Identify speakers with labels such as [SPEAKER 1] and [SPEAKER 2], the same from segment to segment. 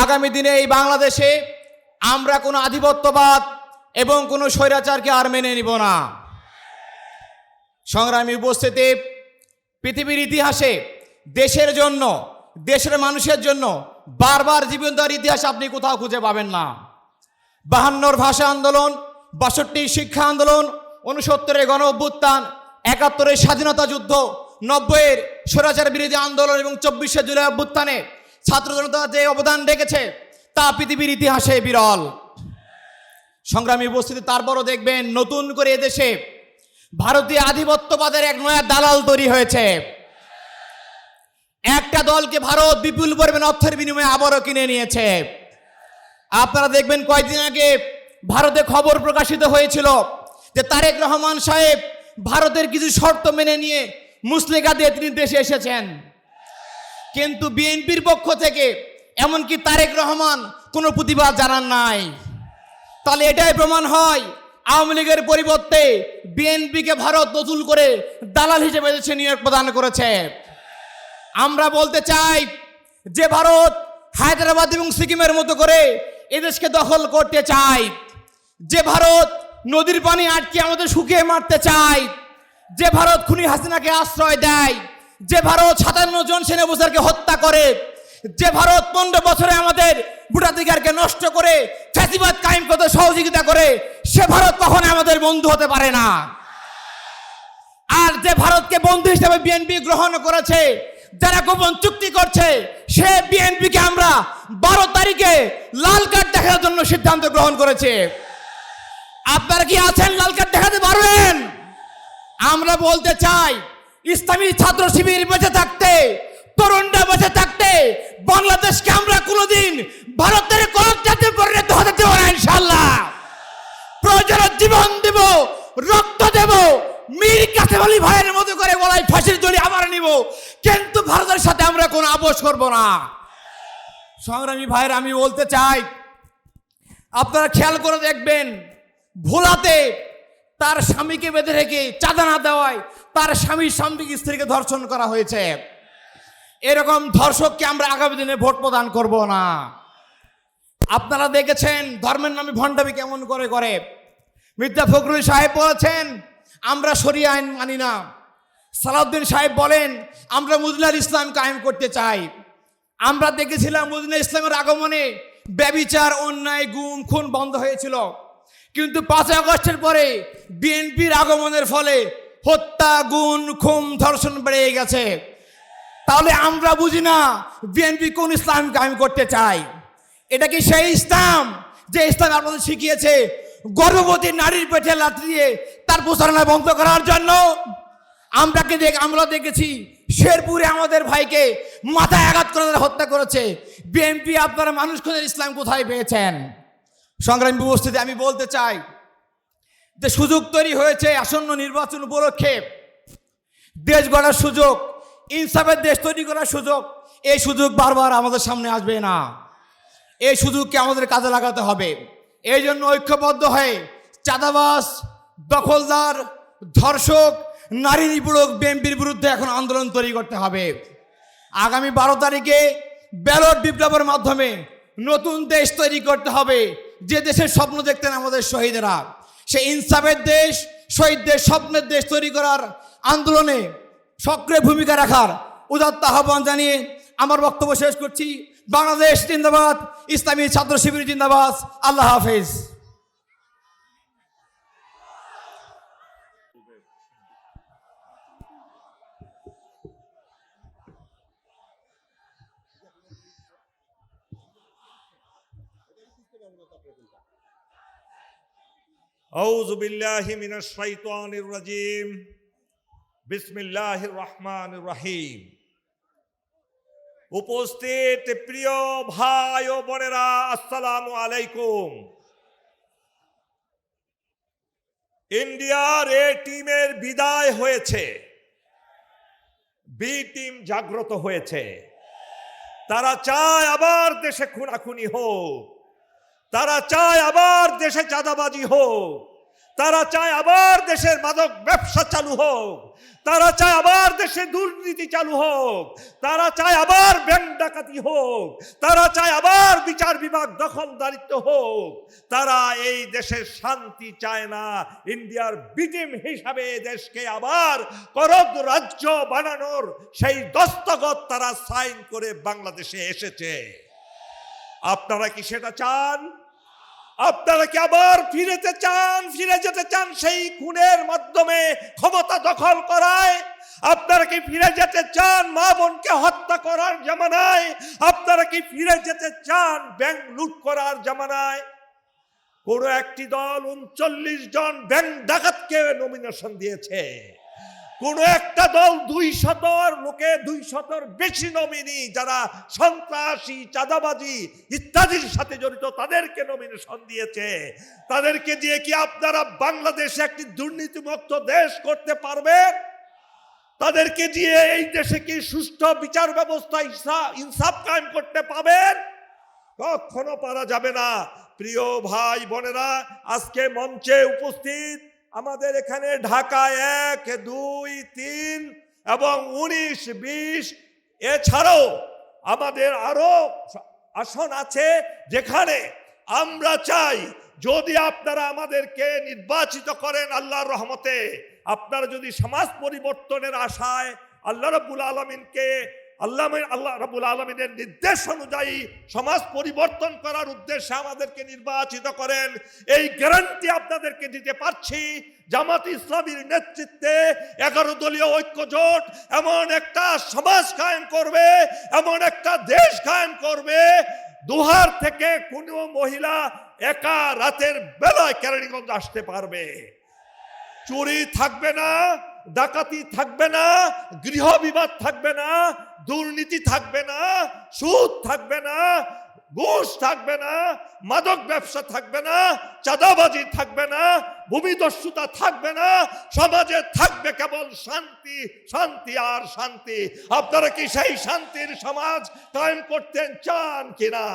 [SPEAKER 1] আগামী দিনে এই বাংলাদেশে আমরা কোনো আধিপত্যবাদ এবং কোনো স্বৈরাচারকে আর মেনে নিব না। সংগ্রামী উপস্থিতি, পৃথিবীর ইতিহাসে দেশের জন্য, দেশের মানুষের জন্য বারবার জীবন দেওয়ার ইতিহাস আপনি কোথাও খুঁজে পাবেন না। 52 ভাষা আন্দোলন, 62 শিক্ষা আন্দোলন, 69 গণ অভ্যুত্থান, 71 স্বাধীনতা যুদ্ধ, 90 স্বৈরাচার বিরোধী আন্দোলন এবং 24 জুলাই অভ্যুত্থানে ছাত্র জনতা যে অবদান রেখেছে তা পৃথিবীর ইতিহাসে বিরল। সংগ্রামী উপস্থিতি, তারপরও দেখবেন নতুন করে এদেশে ভারতীয় আধিপত্যবাদের এক নয়া দালাল তৈরি হয়েছে। একটা দলকে ভারত বিপুল পরিমাণ অর্থের বিনিময়ে আবারও কিনে নিয়েছে। আপনারা দেখবেন কয়েকদিন আগে ভারতে খবর প্রকাশিত হয়েছিল যে তারেক রহমান সাহেব ভারতের কিছু শর্ত মেনে নিয়ে মুচলেকা দিয়ে তিনি দেশে এসেছেন, কিন্তু বিএনপির পক্ষ থেকে এমনকি তারেক রহমান কোনো প্রতিবাদ জানান নাই। তাহলে এটাই প্রমাণ হয় আওয়ামী লীগের পরিবর্তে বিএনপিকে ভারত নতুন করে দালাল হিসেবে দেশে নিয়োগ প্রদান করেছে। আমরা বলতে চাই যে ভারত হায়দ্রাবাদ এবং সিকিমের মতো করে এদেশকে দখল করতে চায়, যে ভারত নদীর পানি আটকে আমাদের শুকিয়ে মারতে চায়, যে ভারত খুনি হাসিনাকে আশ্রয় দেয়, যে ভারত 57 জন সেনাবাহিনীকে হত্যা করে, যে ভারত 15 বছরে আমাদের ভোটাধিকারকে নষ্ট করে ফ্যাসিবাদ কায়েম করতে সহযোগিতা করে, সে ভারত কখনো আমাদের বন্ধু হতে পারে না। আর যে ভারতকে বন্ধু হিসেবে বিএনপি গ্রহণ করেছে, যারা গোপন চুক্তি করছে, সে বিএনপিকে আমরা 12 তারিখে লাল কার্ড দেখানোর জন্য সিদ্ধান্ত গ্রহণ করেছে। আপনারা কি আছেন লাল কার্ড দেখাতে পারবেন? আমরা বলতে চাই ইসলামী ছাত্র শিবির বেঁচে থাকতে, তরুণরা বেঁচে থাকতে বাংলাদেশকে আমরা কোনোদিন ভারতের কলঙ্কে পরিণত হতে দেব না ইনশাআল্লাহ। প্রয়োজনে জীবন দেব, রক্ত দেব, মীর কাসেম আলী ভাইয়ের মতো করে গলায় ফাঁসির দড়ি আবার নিব, কিন্তু ভারতের সাথে আমরা কোনো আপোষ করব না। সংগ্রামী ভাইয়ের আমি বলতে চাই, আপনারা খেয়াল করে দেখবেন ভোলাতে তার স্বামীকে বেঁধে রেখে চাঁদা না দেওয়ায় তার স্বামীর স্ত্রীকে ধর্ষণ করা হয়েছে। এরকম ধর্ষককে আমরা আগামী দিনে ভোট প্রদান করব না। আপনারা দেখেছেন ধর্মের নামে ভণ্ডামি কেমন করে করে। মির্জা ফখরুল সাহেব বলেছেন আমরা শরিয়া আইন মানি না। সালাউদ্দিন সাহেব বলেন আমরা মদিনার ইসলাম কায়েম করতে চাই। আমরা দেখেছিলাম মদিনা ইসলামের আগমনে ব্যভিচার, অন্যায়, গুম, খুন বন্ধ হয়েছিল, কিন্তু 5 আগস্টের পরে বিএনপির আগমনের ফলে হত্যা, গুম, খুন, ধর্ষণ বেড়ে গেছে। তাহলে আমরা বুঝি না বিএনপি কোন ইসলাম কায়েম করতে চায়। এটা কি সেই ইসলাম যে ইসলাম আপনাদের শিখিয়েছে গর্ভবতী নারীর পেটে লাথি দিয়ে তার প্রচারণা বন্ধ করার জন্য? আমরা দেখেছি শেরপুরে আমাদের ভাইকে মাথায় আঘাত করে হত্যা করেছে। বিএনপি আপনারা মানুষ খুঁজে ইসলাম কোথায় পেয়েছেন? সংগ্রামী উপস্থিতি, আমি বলতে চাই যে সুযোগ তৈরি হয়েছে আসন্ন নির্বাচন উপলক্ষে দেশ গড়ার সুযোগ, ইনসাফের দেশ তৈরি করার সুযোগ। এই সুযোগ বারবার আমাদের সামনে আসবে না, এই সুযোগকে আমাদের কাজে লাগাতে হবে। এই জন্য ঐক্যবদ্ধ হয়ে চাঁদাবাজ, দখলদার, ধর্ষক, নারী নিপীড়ক বিএনপির বিরুদ্ধে এখন আন্দোলন তৈরি করতে হবে। আগামী 12 তারিখে ব্যালট বিপ্লবের মাধ্যমে নতুন দেশ তৈরি করতে হবে, যে দেশের স্বপ্ন দেখতেন আমাদের শহীদেরা। সেই ইনসাফের দেশ, শহীদদের স্বপ্নের দেশ তৈরি করার আন্দোলনে সক্রিয় ভূমিকা রাখার উদাত্ত আহ্বান জানিয়ে আমার বক্তব্য শেষ করছি। বাংলাদেশ জিন্দাবাদ, ইসলামী ছাত্র শিবির জিন্দাবাদ। আল্লাহ হাফেজ।
[SPEAKER 2] আউযু বিল্লাহি মিনাশ শাইতানির রাজিম। বিসমিল্লাহির রহমানির রহিম। উপস্থিত প্রিয় ভাই ও বোনেরা, আসসালামু আলাইকুম। ইন্ডিয়ার এ টিমের বিদায় হয়েছে, বি টিম জাগ্রত হয়েছে। তারা চায় আবার দেশে খুনাখুনি হোক, তারা চায় আবার দেশে চাঁদাবাজি হোক, তারা চায় আবার দেশের মাদক ব্যবসা চালু হোক, তারা চায় আবার দেশে দুর্নীতি চালু হোক, তারা চায় আবার ব্যাংক ডাকাতি হোক, তারা চায় আবার বিচার বিভাগ দখলদারিত্ব হোক। তারা এই দেশের শান্তি চায় না। ইন্ডিয়ার বিটিম হিসাবে দেশকে আবার করদ রাজ্য বানানোর সেই দস্তখত তারা সাইন করে বাংলাদেশে এসেছে। আপনারা কি সেটা চান? আপনারা কি আবার ফিরে যেতে চান সেই খুনের মাধ্যমে ক্ষমতা দখল করায়? আপনারা কি ফিরে যেতে চান মা বোনকে হত্যা করার জামানায়? আপনারা কি ফিরে যেতে চান ব্যাংক লুট করার জামানায়? কোন একটি দল 39 জন ব্যাংক ডাকাতকে নমিনেশন দিয়েছে, কোন একটা দল 200 লোকে 200 বেশি নমিনি যারা সন্ত্রাসী, চাঁদাবাজি ইত্যাদির সাথে জড়িত তাদেরকে নমিনেশন দিয়েছে। তাদেরকে দিয়ে কি আপনারা বাংলাদেশে একটি দুর্নীতিমুক্ত দেশ করতে পারবেন? তাদেরকে দিয়ে এই দেশে কি সুষ্ঠু বিচার ব্যবস্থা ইনসাফ কায়েম করতে পাবেন? কখনো পারা যাবে না। প্রিয় ভাই বোনেরা, আজকে মঞ্চে উপস্থিত আমাদের এখানে ঢাকা 1, 2, 3 এবং 19, 20 এছাড়াও আমাদের আরো আসন আছে, যেখানে আমরা চাই যদি আপনারা আমাদেরকে নির্বাচিত করেন আল্লাহর রহমতে, আপনারা যদি সমাজ পরিবর্তনের আশায় আল্লাহ রাব্বুল আলামিনের নির্দেশ অনুযায়ী সমাজ পরিবর্তন করার উদ্দেশ্যে আমাদেরকে নির্বাচিত করেন, এই গ্যারান্টি আপনাদেরকে দিতে পারছি। জামাত ইসলামীর নেতৃত্বে 11 দলীয় ঐক্য জোট এমন একটা সমাজ কায়েম করবে, এমন একটা দেশ কায়েম করবে, দুহার থেকে কোনো মহিলা একা রাতের বেলায় কেরানীগঞ্জ আসতে পারবে। চুরি থাকবে না, ডাকাতি থাকবে না, গৃহ বিবাদ থাকবে না, দুর্নীতি থাকবে না, সুদ থাকবে না, ঘুষ থাকবে না, মাদক ব্যবসা থাকবে না, চাঁদাবাজি থাকবে না, ভূমিদস্যুতা থাকবে না। সমাজে থাকবে কেবল শান্তি, শান্তি আর শান্তি। আপনারা কি সেই শান্তির সমাজ কায়েম করতে চান কিনা?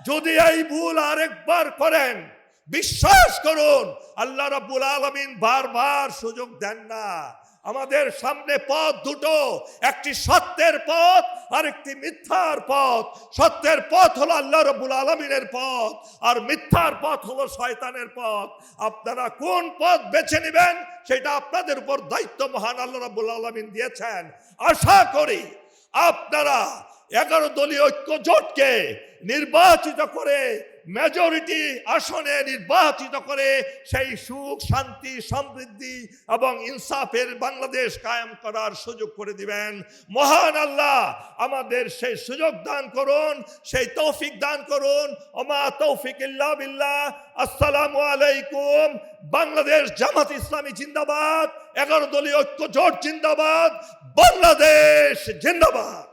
[SPEAKER 2] যদি এই ভুল আরেকবার করেন, বিশ্বাস করুন আল্লাহ রাব্বুল আলামিন বারবার সুযোগ দেন না। আমাদের সামনে পথ দুটো, একটি সত্যের পথ আর একটি মিথ্যার পথ। সত্যের পথ হলো আল্লাহ রাব্বুল আলামিনের পথ, আর মিথ্যার পথ হলো শয়তানের পথ। আপনারা কোন পথ বেছে নেবেন সেটা আপনাদের উপর দায়িত্ব মহান আল্লাহ রাব্বুল আলামিন দিয়েছেন। আশা করি আপনারা 11 দলীয় ঐক্য জোটকে নির্বাচিত করে, মেজরিটি আসনে নির্বাচিত করে সেই সুখ, শান্তি, সমৃদ্ধি এবং ইনসাফের বাংলাদেশ কায়েম করার সুযোগ করে দিবেন। মহান আল্লাহ আমাদের সেই সুযোগ দান করুন, সেই তৌফিক দান করুন। ওমা তৌফিক ইল্লা বিল্লাহ। আসসালামু আলাইকুম। বাংলাদেশ জামাত ইসলামী জিন্দাবাদ, 11 দলীয় ঐক্য জোট জিন্দাবাদ, বাংলাদেশ জিন্দাবাদ।